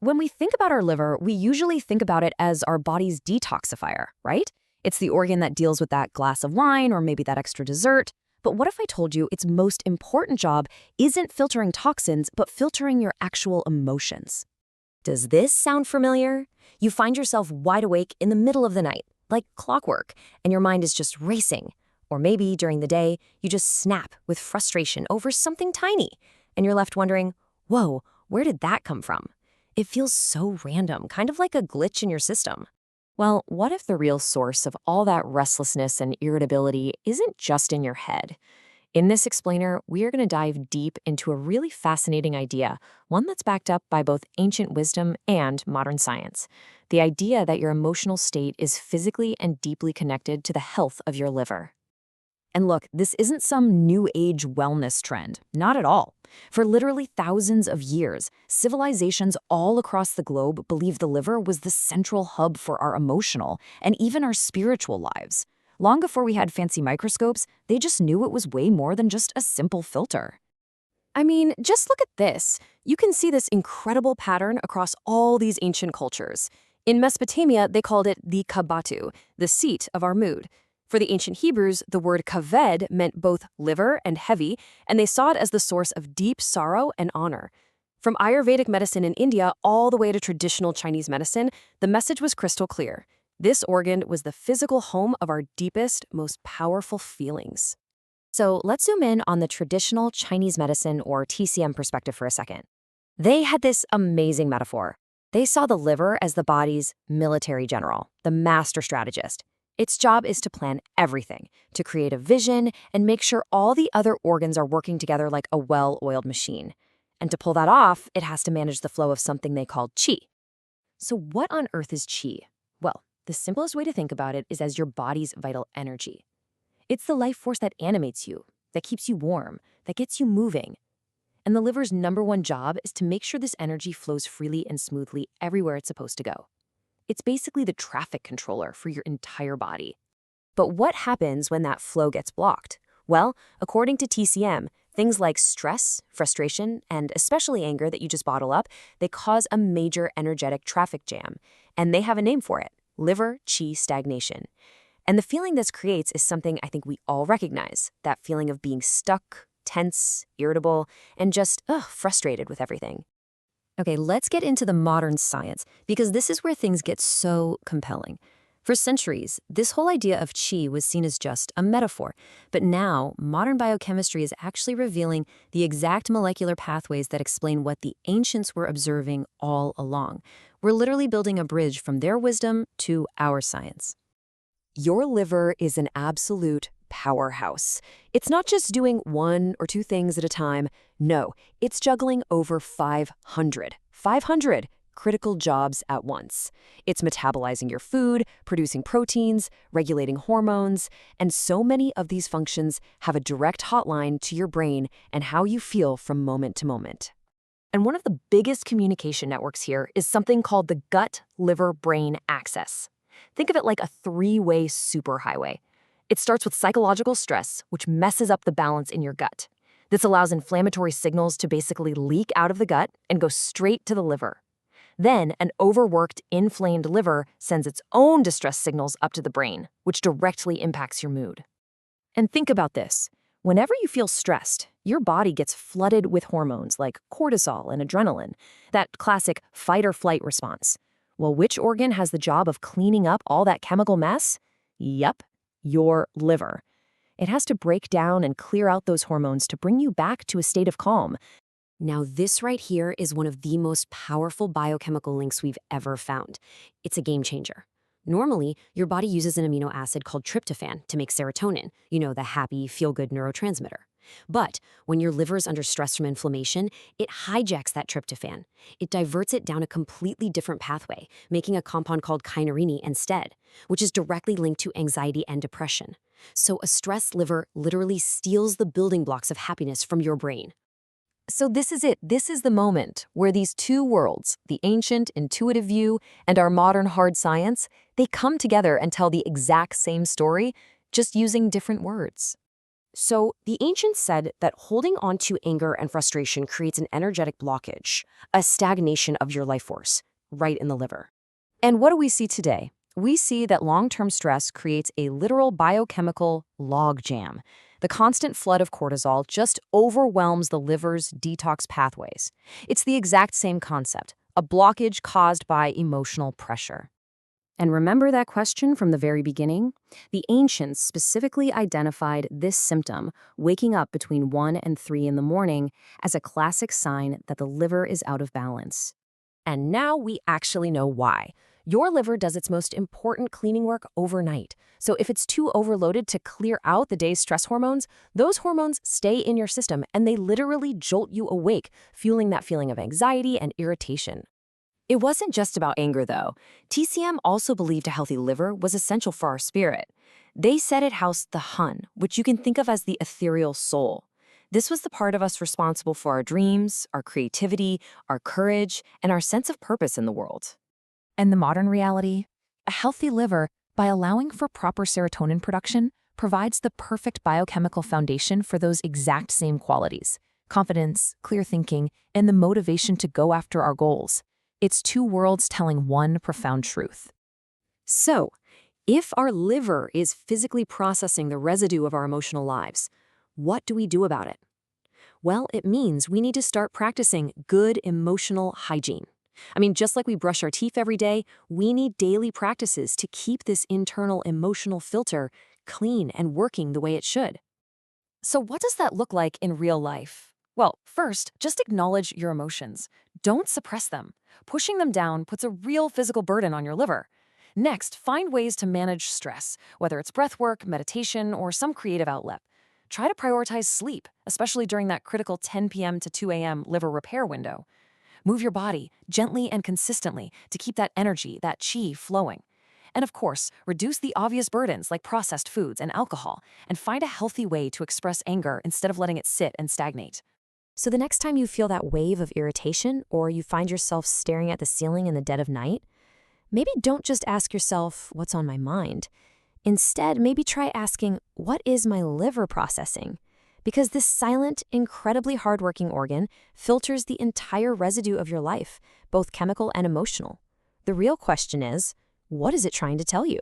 When we think about our liver, we usually think about it as our body's detoxifier, right? It's the organ that deals with that glass of wine or maybe that extra dessert. But what if I told you its most important job isn't filtering toxins, but filtering your actual emotions? Does this sound familiar? You find yourself wide awake in the middle of the night, like clockwork, and your mind is just racing. Or maybe during the day, you just snap with frustration over something tiny, and you're left wondering, whoa, where did that come from? It feels so random, kind of like a glitch in your system. Well, what if the real source of all that restlessness and irritability isn't just in your head? In this explainer, we are going to dive deep into a really fascinating idea, one that's backed up by both ancient wisdom and modern science. The idea that your emotional state is physically and deeply connected to the health of your liver. And look, this isn't some new age wellness trend, not at all. For literally thousands of years, civilizations all across the globe believed the liver was the central hub for our emotional and even our spiritual lives. Long before we had fancy microscopes, they just knew it was way more than just a simple filter. I mean, just look at this. You can see this incredible pattern across all these ancient cultures. In Mesopotamia, they called it the kabatu, the seat of our mood. For the ancient Hebrews, the word kaved meant both liver and heavy, and they saw it as the source of deep sorrow and honor. From Ayurvedic medicine in India all the way to traditional Chinese medicine, the message was crystal clear. This organ was the physical home of our deepest, most powerful feelings. So let's zoom in on the traditional Chinese medicine or TCM perspective for a second. They had this amazing metaphor. They saw the liver as the body's military general, the master strategist. Its job is to plan everything, to create a vision, and make sure all the other organs are working together like a well-oiled machine. And to pull that off, it has to manage the flow of something they called qi. So what on earth is qi? Well, the simplest way to think about it is as your body's vital energy. It's the life force that animates you, that keeps you warm, that gets you moving. And the liver's #1 job is to make sure this energy flows freely and smoothly everywhere it's supposed to go. It's basically the traffic controller for your entire body. But what happens when that flow gets blocked? Well, according to TCM, things like stress, frustration, and especially anger that you just bottle up, they cause a major energetic traffic jam. And they have a name for it, liver qi stagnation. And the feeling this creates is something I think we all recognize, that feeling of being stuck, tense, irritable, and just frustrated with everything. Okay, let's get into the modern science, because this is where things get so compelling. For centuries, this whole idea of qi was seen as just a metaphor, but now modern biochemistry is actually revealing the exact molecular pathways that explain what the ancients were observing all along. We're literally building a bridge from their wisdom to our science. Your liver is an absolute powerhouse. It's not just doing 1 or 2 things at a time. No, it's juggling over 500 critical jobs at once. It's metabolizing your food, producing proteins, regulating hormones, and so many of these functions have a direct hotline to your brain and how you feel from moment to moment. And one of the biggest communication networks here is something called the gut-liver-brain axis. Think of it like a 3-way superhighway. It starts with psychological stress, which messes up the balance in your gut. This allows inflammatory signals to basically leak out of the gut and go straight to the liver. Then, an overworked, inflamed liver sends its own distress signals up to the brain, which directly impacts your mood. And think about this. Whenever you feel stressed, your body gets flooded with hormones like cortisol and adrenaline, that classic fight-or-flight response. Well, which organ has the job of cleaning up all that chemical mess? Yup, your liver. It has to break down and clear out those hormones to bring you back to a state of calm. Now, this right here is one of the most powerful biochemical links we've ever found. It's a game changer. Normally, your body uses an amino acid called tryptophan to make serotonin, the happy, feel-good neurotransmitter. But when your liver is under stress from inflammation, it hijacks that tryptophan. It diverts it down a completely different pathway, making a compound called kynurenine instead, which is directly linked to anxiety and depression. So a stressed liver literally steals the building blocks of happiness from your brain. So this is it. This is the moment where these two worlds, the ancient intuitive view and our modern hard science, they come together and tell the exact same story, just using different words. So, the ancients said that holding on to anger and frustration creates an energetic blockage, a stagnation of your life force, right in the liver. And what do we see today? We see that long-term stress creates a literal biochemical logjam. The constant flood of cortisol just overwhelms the liver's detox pathways. It's the exact same concept, a blockage caused by emotional pressure. And remember that question from the very beginning? The ancients specifically identified this symptom, waking up between 1 and 3 in the morning, as a classic sign that the liver is out of balance. And now we actually know why. Your liver does its most important cleaning work overnight. So if it's too overloaded to clear out the day's stress hormones, those hormones stay in your system and they literally jolt you awake, fueling that feeling of anxiety and irritation. It wasn't just about anger, though. TCM also believed a healthy liver was essential for our spirit. They said it housed the hun, which you can think of as the ethereal soul. This was the part of us responsible for our dreams, our creativity, our courage, and our sense of purpose in the world. And the modern reality? A healthy liver, by allowing for proper serotonin production, provides the perfect biochemical foundation for those exact same qualities: confidence, clear thinking, and the motivation to go after our goals. It's two worlds telling one profound truth. So, if our liver is physically processing the residue of our emotional lives, what do we do about it? Well, it means we need to start practicing good emotional hygiene. Just like we brush our teeth every day, we need daily practices to keep this internal emotional filter clean and working the way it should. So what does that look like in real life? Well, first, just acknowledge your emotions. Don't suppress them. Pushing them down puts a real physical burden on your liver. Next, find ways to manage stress, whether it's breath work, meditation, or some creative outlet. Try to prioritize sleep, especially during that critical 10 p.m. to 2 a.m. liver repair window. Move your body gently and consistently to keep that energy, that qi, flowing. And of course, reduce the obvious burdens like processed foods and alcohol, and find a healthy way to express anger instead of letting it sit and stagnate. So the next time you feel that wave of irritation, or you find yourself staring at the ceiling in the dead of night, maybe don't just ask yourself, what's on my mind? Instead, maybe try asking, what is my liver processing? Because this silent, incredibly hardworking organ filters the entire residue of your life, both chemical and emotional. The real question is, what is it trying to tell you?